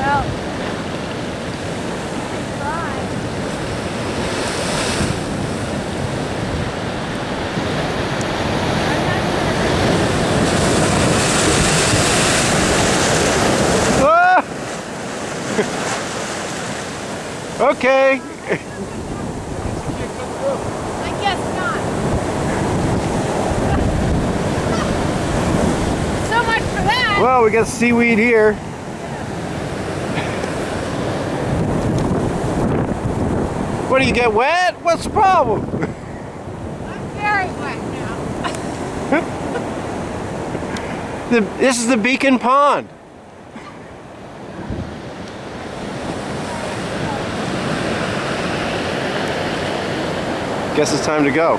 Well, fine. Ah! Okay. I guess not. So much for that. Well, we got seaweed here. What do you get wet? What's the problem? I'm very wet now. This is the Beacon Pond. Guess it's time to go.